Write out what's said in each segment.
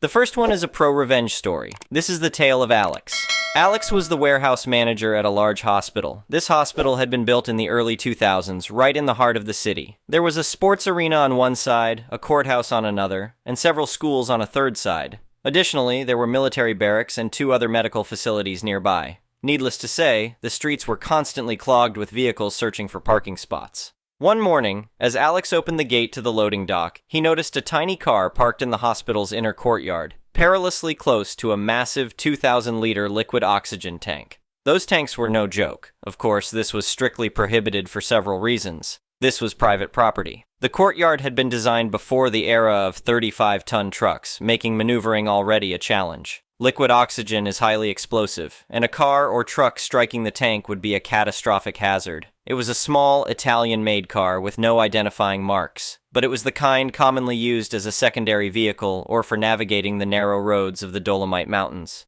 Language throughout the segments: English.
The first one is a pro-revenge story. This is the tale of Alex. Alex was the warehouse manager at a large hospital. This hospital had been built in the early 2000s, right in the heart of the city. There was a sports arena on one side, a courthouse on another, and several schools on a third side. Additionally, there were military barracks and 2 other medical facilities nearby. Needless to say, the streets were constantly clogged with vehicles searching for parking spots. One morning, as Alex opened the gate to the loading dock, he noticed a tiny car parked in the hospital's inner courtyard, perilously close to a massive 2,000-liter liquid oxygen tank. Those tanks were no joke. Of course, this was strictly prohibited for several reasons. This was private property. The courtyard had been designed before the era of 35-ton trucks, making maneuvering already a challenge. Liquid oxygen is highly explosive, and a car or truck striking the tank would be a catastrophic hazard. It was a small, Italian-made car with no identifying marks, but it was the kind commonly used as a secondary vehicle or for navigating the narrow roads of the Dolomite Mountains.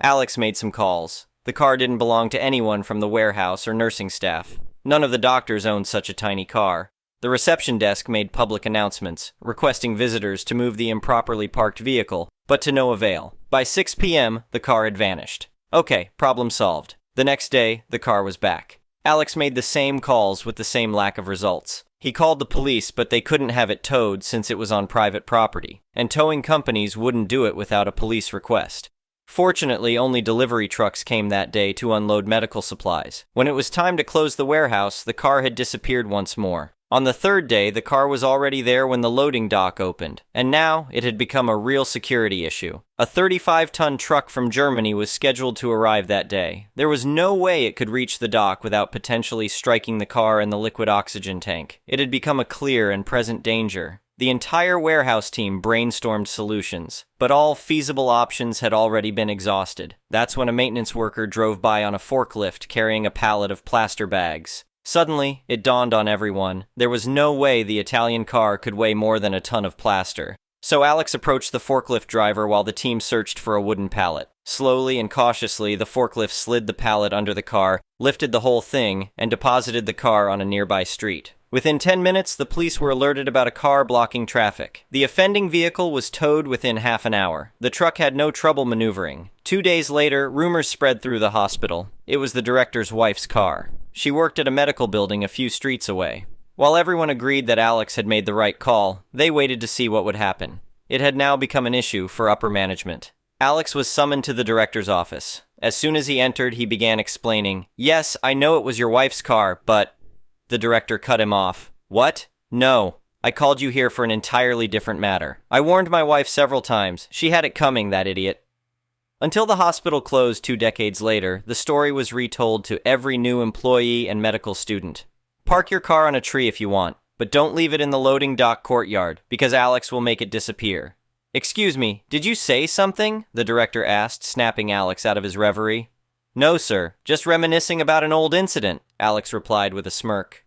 Alex made some calls. The car didn't belong to anyone from the warehouse or nursing staff. None of the doctors owned such a tiny car. The reception desk made public announcements, requesting visitors to move the improperly parked vehicle, but to no avail. By 6 p.m., the car had vanished. Okay, problem solved. The next day, the car was back. Alex made the same calls with the same lack of results. He called the police, but they couldn't have it towed since it was on private property, and towing companies wouldn't do it without a police request. Fortunately, only delivery trucks came that day to unload medical supplies. When it was time to close the warehouse, the car had disappeared once more. On the third day, the car was already there when the loading dock opened, and now it had become a real security issue. A 35-ton truck from Germany was scheduled to arrive that day. There was no way it could reach the dock without potentially striking the car and the liquid oxygen tank. It had become a clear and present danger. The entire warehouse team brainstormed solutions, but all feasible options had already been exhausted. That's when a maintenance worker drove by on a forklift carrying a pallet of plaster bags. Suddenly, it dawned on everyone, there was no way the Italian car could weigh more than a ton of plaster. So Alex approached the forklift driver while the team searched for a wooden pallet. Slowly and cautiously, the forklift slid the pallet under the car, lifted the whole thing, and deposited the car on a nearby street. Within 10 minutes, the police were alerted about a car blocking traffic. The offending vehicle was towed within half an hour. The truck had no trouble maneuvering. 2 days later, rumors spread through the hospital. It was the director's wife's car. She worked at a medical building a few streets away. While everyone agreed that Alex had made the right call, they waited to see what would happen. It had now become an issue for upper management. Alex was summoned to the director's office. As soon as he entered, he began explaining, "Yes, I know it was your wife's car, but..." The director cut him off. "What? No. I called you here for an entirely different matter. I warned my wife several times. She had it coming, that idiot." Until the hospital closed 2 decades later, the story was retold to every new employee and medical student. Park your car on a tree if you want, but don't leave it in the loading dock courtyard, because Alex will make it disappear. "Excuse me, did you say something?" the director asked, snapping Alex out of his reverie. "No, sir, just reminiscing about an old incident," Alex replied with a smirk.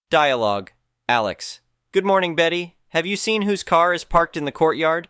Dialogue. Alex. "Good morning, Betty. Have you seen whose car is parked in the courtyard?"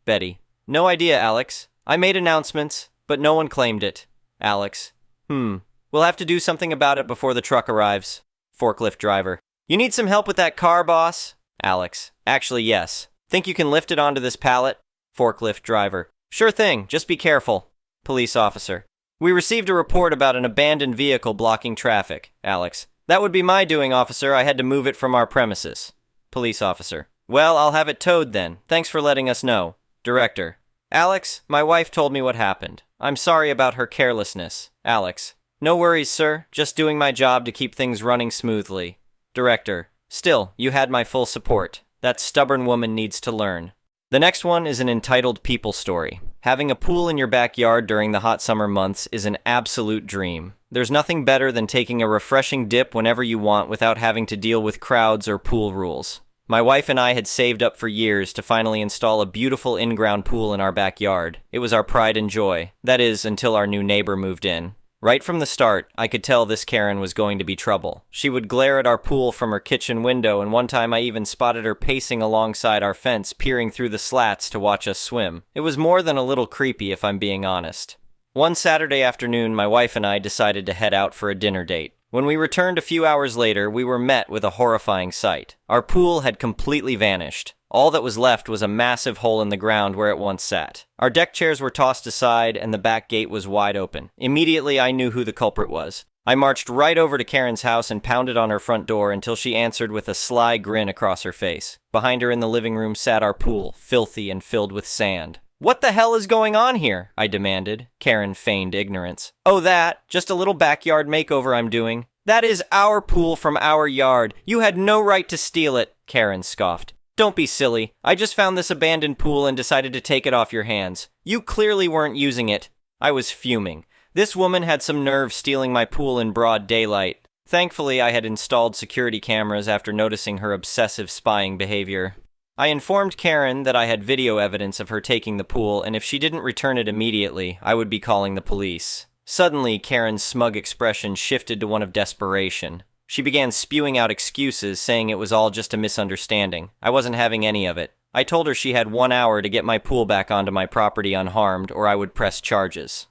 Betty. "No idea, Alex. I made announcements, but no one claimed it." Alex. We'll have to do something about it before the truck arrives." Forklift driver. "You need some help with that car, boss?" Alex. "Actually, yes. Think you can lift it onto this pallet?" Forklift driver. "Sure thing, just be careful." Police officer. "We received a report about an abandoned vehicle blocking traffic." Alex. "That would be my doing, officer. I had to move it from our premises." Police officer. "Well, I'll have it towed then. Thanks for letting us know." Director. "Alex, my wife told me what happened. I'm sorry about her carelessness." Alex. "No worries, sir. Just doing my job to keep things running smoothly." Director. "Still, you had my full support. That stubborn woman needs to learn." The next one is an entitled people story. Having a pool in your backyard during the hot summer months is an absolute dream. There's nothing better than taking a refreshing dip whenever you want without having to deal with crowds or pool rules. My wife and I had saved up for years to finally install a beautiful in-ground pool in our backyard. It was our pride and joy. That is, until our new neighbor moved in. Right from the start, I could tell this Karen was going to be trouble. She would glare at our pool from her kitchen window, and one time I even spotted her pacing alongside our fence, peering through the slats to watch us swim. It was more than a little creepy, if I'm being honest. One Saturday afternoon, my wife and I decided to head out for a dinner date. When we returned a few hours later, we were met with a horrifying sight. Our pool had completely vanished. All that was left was a massive hole in the ground where it once sat. Our deck chairs were tossed aside, and the back gate was wide open. Immediately, I knew who the culprit was. I marched right over to Karen's house and pounded on her front door until she answered with a sly grin across her face. Behind her in the living room sat our pool, filthy and filled with sand. "What the hell is going on here?" I demanded. Karen feigned ignorance. "Oh, just a little backyard makeover I'm doing." "That is our pool from our yard. You had no right to steal it," Karen scoffed. "Don't be silly. I just found this abandoned pool and decided to take it off your hands. You clearly weren't using it." I was fuming. This woman had some nerve stealing my pool in broad daylight. Thankfully, I had installed security cameras after noticing her obsessive spying behavior. I informed Karen that I had video evidence of her taking the pool, and if she didn't return it immediately, I would be calling the police. Suddenly, Karen's smug expression shifted to one of desperation. She began spewing out excuses, saying it was all just a misunderstanding. I wasn't having any of it. I told her she had 1 hour to get my pool back onto my property unharmed, or I would press charges.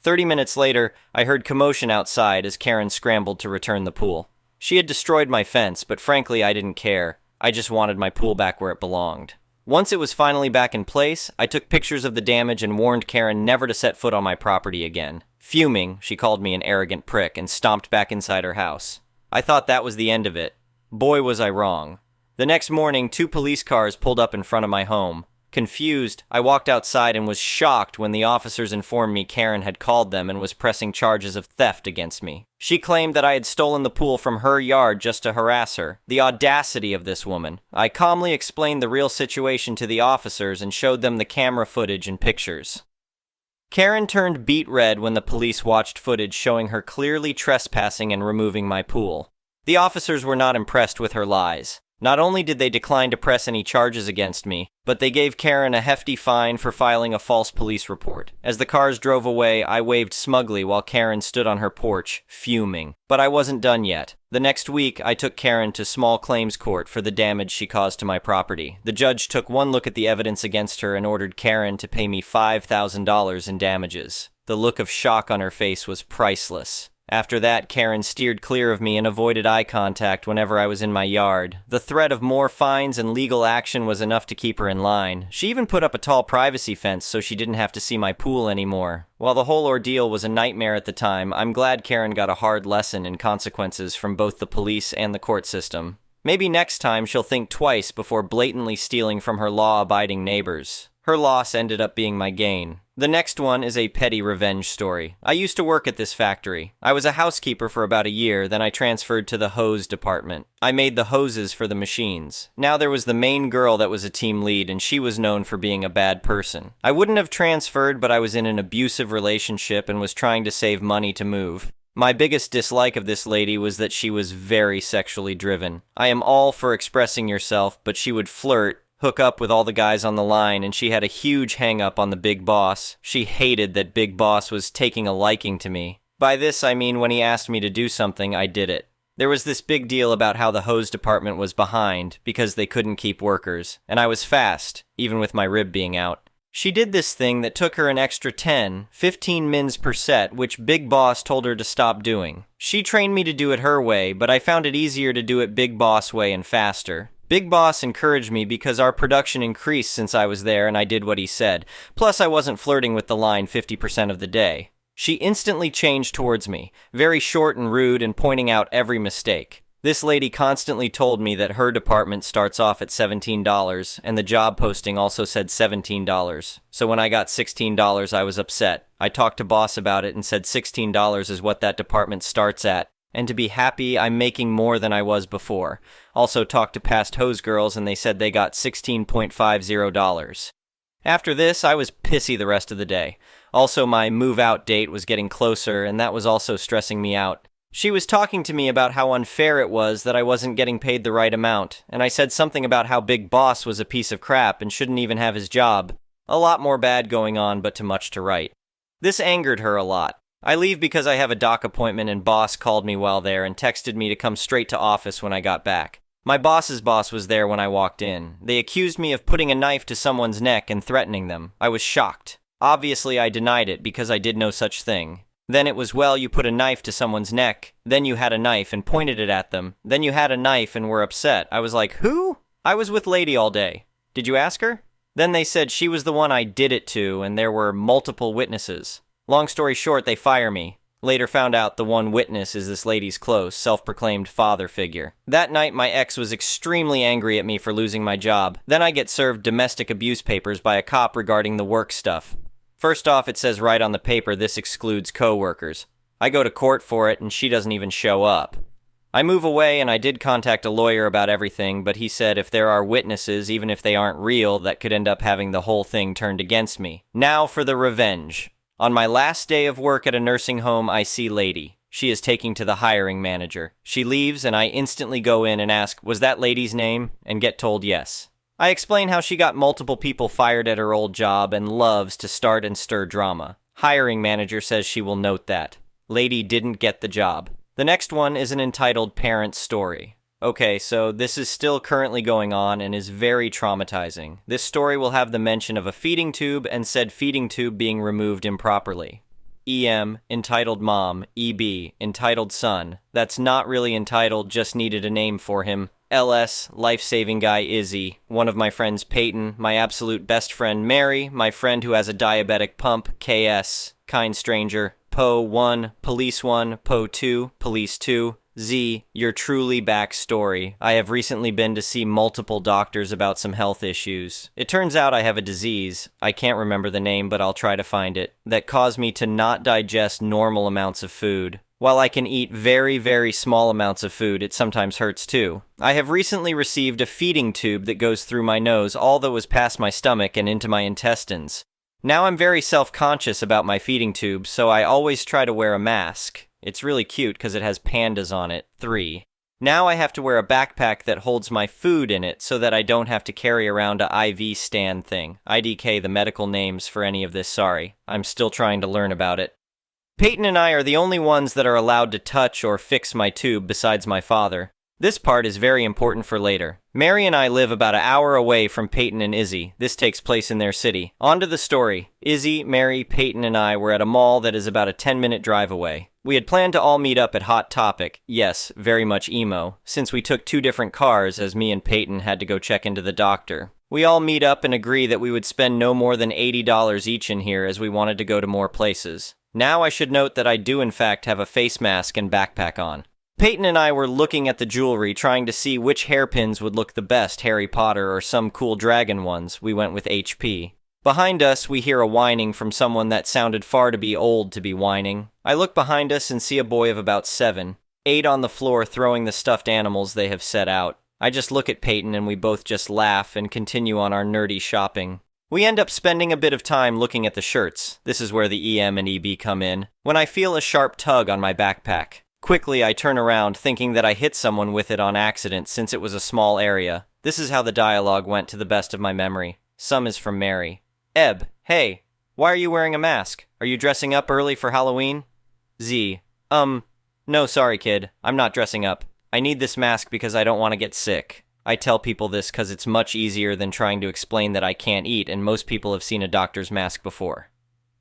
30 minutes later, I heard commotion outside as Karen scrambled to return the pool. She had destroyed my fence, but frankly, I didn't care. I just wanted my pool back where it belonged. Once it was finally back in place, I took pictures of the damage and warned Karen never to set foot on my property again. Fuming, she called me an arrogant prick and stomped back inside her house. I thought that was the end of it. Boy, was I wrong. The next morning, 2 police cars pulled up in front of my home. Confused, I walked outside and was shocked when the officers informed me Karen had called them and was pressing charges of theft against me. She claimed that I had stolen the pool from her yard just to harass her. The audacity of this woman. I calmly explained the real situation to the officers and showed them the camera footage and pictures. Karen turned beet red when the police watched footage showing her clearly trespassing and removing my pool. The officers were not impressed with her lies. Not only did they decline to press any charges against me, but they gave Karen a hefty fine for filing a false police report. As the cars drove away, I waved smugly while Karen stood on her porch, fuming. But I wasn't done yet. The next week, I took Karen to small claims court for the damage she caused to my property. The judge took one look at the evidence against her and ordered Karen to pay me $5,000 in damages. The look of shock on her face was priceless. After that, Karen steered clear of me and avoided eye contact whenever I was in my yard. The threat of more fines and legal action was enough to keep her in line. She even put up a tall privacy fence so she didn't have to see my pool anymore. While the whole ordeal was a nightmare at the time, I'm glad Karen got a hard lesson in consequences from both the police and the court system. Maybe next time she'll think twice before blatantly stealing from her law-abiding neighbors. Her loss ended up being my gain. The next one is a petty revenge story. I used to work at this factory. I was a housekeeper for about a year, then I transferred to the hose department. I made the hoses for the machines. Now there was the main girl that was a team lead, and she was known for being a bad person. I wouldn't have transferred, but I was in an abusive relationship and was trying to save money to move. My biggest dislike of this lady was that she was very sexually driven. I am all for expressing yourself, but she would flirt, hook up with all the guys on the line, and she had a huge hang-up on the big boss. She hated that big boss was taking a liking to me. By this, I mean when he asked me to do something, I did it. There was this big deal about how the hose department was behind because they couldn't keep workers, and I was fast, even with my rib being out. She did this thing that took her an extra 15 mins per set, which Big Boss told her to stop doing. She trained me to do it her way, but I found it easier to do it Big Boss way and faster. Big Boss encouraged me because our production increased since I was there and I did what he said. Plus, I wasn't flirting with the line 50% of the day. She instantly changed towards me, very short and rude and pointing out every mistake. This lady constantly told me that her department starts off at $17, and the job posting also said $17. So when I got $16, I was upset. I talked to boss about it and said $16 is what that department starts at. And to be happy, I'm making more than I was before. Also talked to past hose girls and they said they got $16.50. After this, I was pissy the rest of the day. Also, my move-out date was getting closer and that was also stressing me out. She was talking to me about how unfair it was that I wasn't getting paid the right amount, and I said something about how Big Boss was a piece of crap and shouldn't even have his job. A lot more bad going on, but too much to write. This angered her a lot. I leave because I have a doc appointment and boss called me while there and texted me to come straight to office when I got back. My boss's boss was there when I walked in. They accused me of putting a knife to someone's neck and threatening them. I was shocked. Obviously, I denied it because I did no such thing. Then it was, well, you put a knife to someone's neck, then you had a knife and pointed it at them, then you had a knife and were upset. I was like, who? I was with Lady all day. Did you ask her? Then they said she was the one I did it to, and there were multiple witnesses. Long story short, they fire me. Later found out the one witness is this lady's close, self-proclaimed father figure. That night, my ex was extremely angry at me for losing my job. Then I get served domestic abuse papers by a cop regarding the work stuff. First off, it says right on the paper this excludes co-workers. I go to court for it, and she doesn't even show up. I move away, and I did contact a lawyer about everything, but he said if there are witnesses, even if they aren't real, that could end up having the whole thing turned against me. Now for the revenge. On my last day of work at a nursing home, I see Lady. She is taking to the hiring manager. She leaves, and I instantly go in and ask, was that lady's name? And get told yes. I explain how she got multiple people fired at her old job and loves to start and stir drama. Hiring manager says she will note that. Lady didn't get the job. The next one is an entitled parent story. Okay, so this is still currently going on and is very traumatizing. This story will have the mention of a feeding tube and said feeding tube being removed improperly. EM, entitled mom. EB, entitled son. That's not really entitled, just needed a name for him. LS, life-saving guy Izzy. One of my friends Peyton, my absolute best friend Mary, my friend who has a diabetic pump KS, kind stranger. Po 1, Police 1, Po 2, Police 2. Z, your truly backstory. I have recently been to see multiple doctors about some health issues. It turns out I have a disease, I can't remember the name but I'll try to find it, that caused me to not digest normal amounts of food. While I can eat very, very small amounts of food, it sometimes hurts too. I have recently received a feeding tube that goes through my nose all that was past my stomach and into my intestines. Now I'm very self-conscious about my feeding tube, so I always try to wear a mask. It's really cute because it has pandas on it. 3. Now I have to wear a backpack that holds my food in it so that I don't have to carry around a IV stand thing. IDK the medical names for any of this, sorry. I'm still trying to learn about it. Peyton and I are the only ones that are allowed to touch or fix my tube besides my father. This part is very important for later. Mary and I live about an hour away from Peyton and Izzy. This takes place in their city. On to the story. Izzy, Mary, Peyton, and I were at a mall that is about a 10-minute drive away. We had planned to all meet up at Hot Topic. Yes, very much emo, since we took 2 different cars as me and Peyton had to go check into the doctor. We all meet up and agree that we would spend no more than $80 each in here as we wanted to go to more places. Now I should note that I do in fact have a face mask and backpack on. Peyton and I were looking at the jewelry, trying to see which hairpins would look the best, Harry Potter or some cool dragon ones. We went with HP. Behind us, we hear a whining from someone that sounded far too old to be whining. I look behind us and see a boy of about 7, 8 on the floor throwing the stuffed animals they have set out. I just look at Peyton and we both just laugh and continue on our nerdy shopping. We end up spending a bit of time looking at the shirts. This is where the EM and EB come in. When I feel a sharp tug on my backpack. Quickly, I turn around, thinking that I hit someone with it on accident since it was a small area. This is how the dialogue went to the best of my memory. Some is from Mary. Eb, hey, why are you wearing a mask? Are you dressing up early for Halloween? Z, no, sorry kid, I'm not dressing up. I need this mask because I don't want to get sick. I tell people this because it's much easier than trying to explain that I can't eat, and most people have seen a doctor's mask before.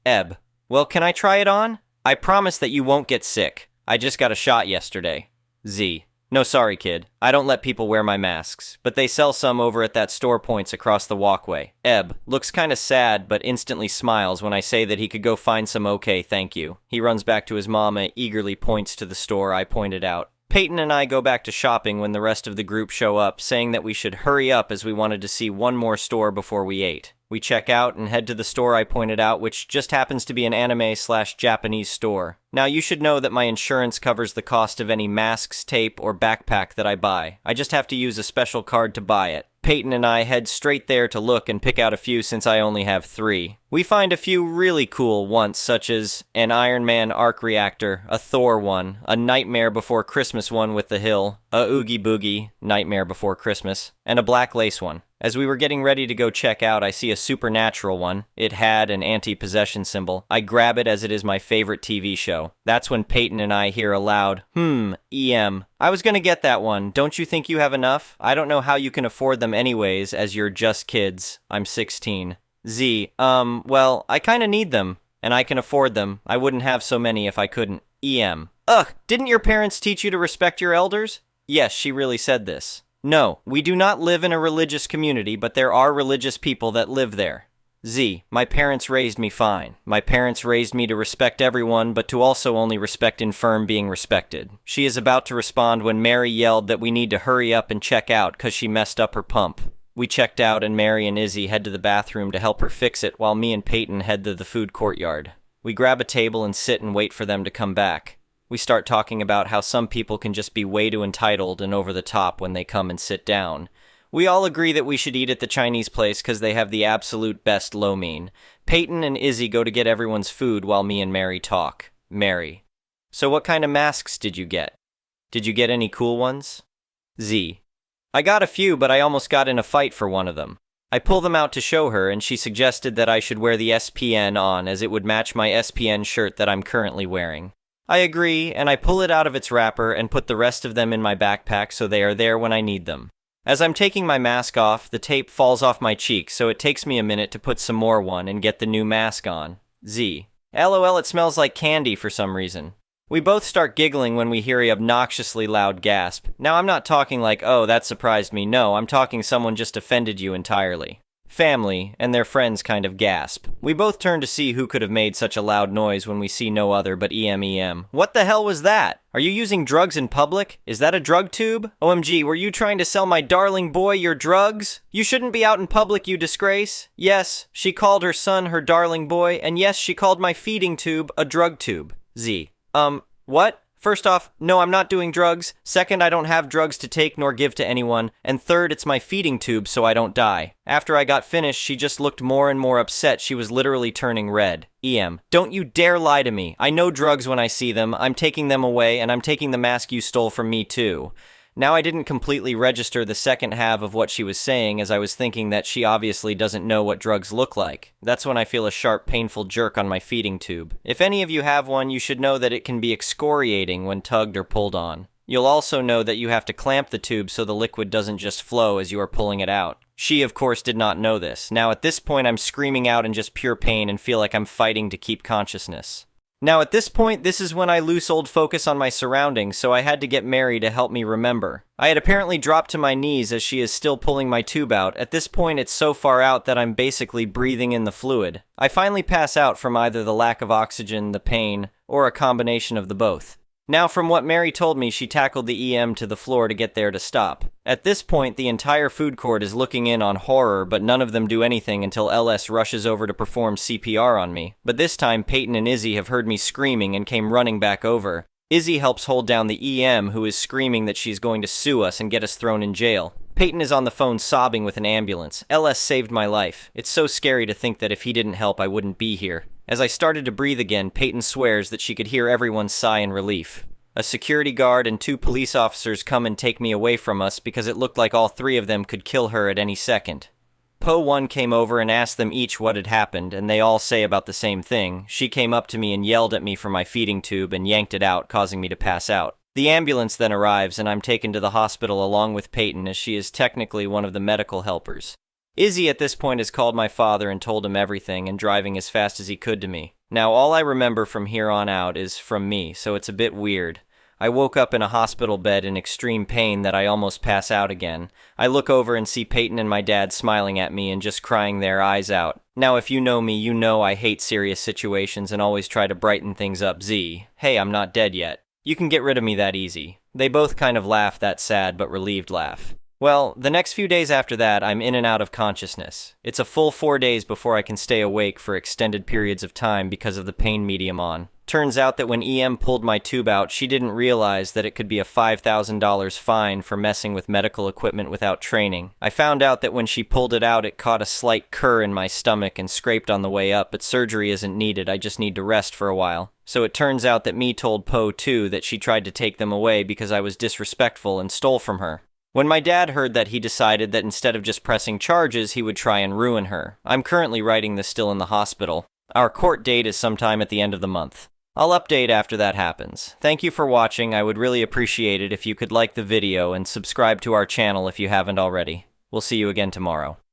Eb, well, can I try it on? I promise that you won't get sick. I just got a shot yesterday. Z, no sorry kid, I don't let people wear my masks, but they sell some over at that store points across the walkway. Eb, looks kinda sad but instantly smiles when I say that he could go find some okay thank you. He runs back to his mom and eagerly points to the store I pointed out. Peyton and I go back to shopping when the rest of the group show up, saying that we should hurry up as we wanted to see one more store before we ate. We check out and head to the store I pointed out, which just happens to be an anime/Japanese store. Now you should know that my insurance covers the cost of any masks, tape, or backpack that I buy. I just have to use a special card to buy it. Peyton and I head straight there to look and pick out a few since I only have 3. We find a few really cool ones, such as an Iron Man arc reactor, a Thor one, a Nightmare Before Christmas one with the hill, a Oogie Boogie, Nightmare Before Christmas, and a black lace one. As we were getting ready to go check out, I see a supernatural one. It had an anti-possession symbol. I grab it as it is my favorite TV show. That's when Peyton and I hear aloud, EM. I was gonna get that one. Don't you think you have enough? I don't know how you can afford them anyways, as you're just kids. I'm 16. Z, well, I kinda need them, and I can afford them. I wouldn't have so many if I couldn't. EM. Ugh, didn't your parents teach you to respect your elders? Yes, she really said this. No, we do not live in a religious community, but there are religious people that live there. Z. My parents raised me fine. My parents raised me to respect everyone, but to also only respect infirm being respected. She is about to respond when Mary yelled that we need to hurry up and check out because she messed up her pump. We checked out and Mary and Izzy head to the bathroom to help her fix it while me and Peyton head to the food courtyard. We grab a table and sit and wait for them to come back. We start talking about how some people can just be way too entitled and over the top when they come and sit down. We all agree that we should eat at the Chinese place because they have the absolute best lo mein. Peyton and Izzy go to get everyone's food while me and Mary talk. Mary. So what kind of masks did you get? Did you get any cool ones? Z. I got a few, but I almost got in a fight for one of them. I pull them out to show her, and she suggested that I should wear the SPN on as it would match my SPN shirt that I'm currently wearing. I agree, and I pull it out of its wrapper and put the rest of them in my backpack so they are there when I need them. As I'm taking my mask off, the tape falls off my cheek, so it takes me a minute to put some more on and get the new mask on. Z. LOL, it smells like candy for some reason. We both start giggling when we hear a obnoxiously loud gasp. Now I'm not talking like, oh, that surprised me. No, I'm talking someone just offended you entirely. Family and their friends kind of gasp. We both turn to see who could have made such a loud noise when we see no other but EM. What the hell was that? Are you using drugs in public? Is that a drug tube? OMG, were you trying to sell my darling boy your drugs? You shouldn't be out in public, you disgrace. Yes, she called her son her darling boy, and yes, she called my feeding tube a drug tube. Z. What? First off, no, I'm not doing drugs. Second, I don't have drugs to take nor give to anyone. And third, it's my feeding tube so I don't die. After I got finished, she just looked more and more upset. She was literally turning red. EM. Don't you dare lie to me. I know drugs when I see them. I'm taking them away, and I'm taking the mask you stole from me too. Now I didn't completely register the second half of what she was saying as I was thinking that she obviously doesn't know what drugs look like. That's when I feel a sharp, painful jerk on my feeding tube. If any of you have one, you should know that it can be excoriating when tugged or pulled on. You'll also know that you have to clamp the tube so the liquid doesn't just flow as you are pulling it out. She, of course, did not know this. Now at this point I'm screaming out in just pure pain and feel like I'm fighting to keep consciousness. Now at this point, this is when I lose old focus on my surroundings, so I had to get Mary to help me remember. I had apparently dropped to my knees as she is still pulling my tube out. At this point, it's so far out that I'm basically breathing in the fluid. I finally pass out from either the lack of oxygen, the pain, or a combination of the both. Now, from what Mary told me, she tackled the EM to the floor to get there to stop. At this point, the entire food court is looking in on horror, but none of them do anything until LS rushes over to perform CPR on me. But this time, Peyton and Izzy have heard me screaming and came running back over. Izzy helps hold down the EM, who is screaming that she's going to sue us and get us thrown in jail. Peyton is on the phone sobbing with an ambulance. LS saved my life. It's so scary to think that if he didn't help, I wouldn't be here. As I started to breathe again, Peyton swears that she could hear everyone's sigh in relief. A security guard and 2 police officers come and take me away from us because it looked like all 3 of them could kill her at any second. Po 1 came over and asked them each what had happened, and they all say about the same thing. She came up to me and yelled at me for my feeding tube and yanked it out, causing me to pass out. The ambulance then arrives and I'm taken to the hospital along with Peyton as she is technically one of the medical helpers. Izzy at this point has called my father and told him everything and driving as fast as he could to me. Now all I remember from here on out is from me, so it's a bit weird. I woke up in a hospital bed in extreme pain that I almost pass out again. I look over and see Peyton and my dad smiling at me and just crying their eyes out. Now if you know me, you know I hate serious situations and always try to brighten things up. Z. Hey, I'm not dead yet. You can get rid of me that easy. They both kind of laugh that sad but relieved laugh. Well, the next few days after that, I'm in and out of consciousness. It's a full 4 days before I can stay awake for extended periods of time because of the pain medium on. Turns out that when EM pulled my tube out, she didn't realize that it could be a $5,000 fine for messing with medical equipment without training. I found out that when she pulled it out, it caught a slight cur in my stomach and scraped on the way up, but surgery isn't needed, I just need to rest for a while. So it turns out that me told Po too that she tried to take them away because I was disrespectful and stole from her. When my dad heard that, he decided that instead of just pressing charges, he would try and ruin her. I'm currently writing this still in the hospital. Our court date is sometime at the end of the month. I'll update after that happens. Thank you for watching. I would really appreciate it if you could like the video and subscribe to our channel if you haven't already. We'll see you again tomorrow.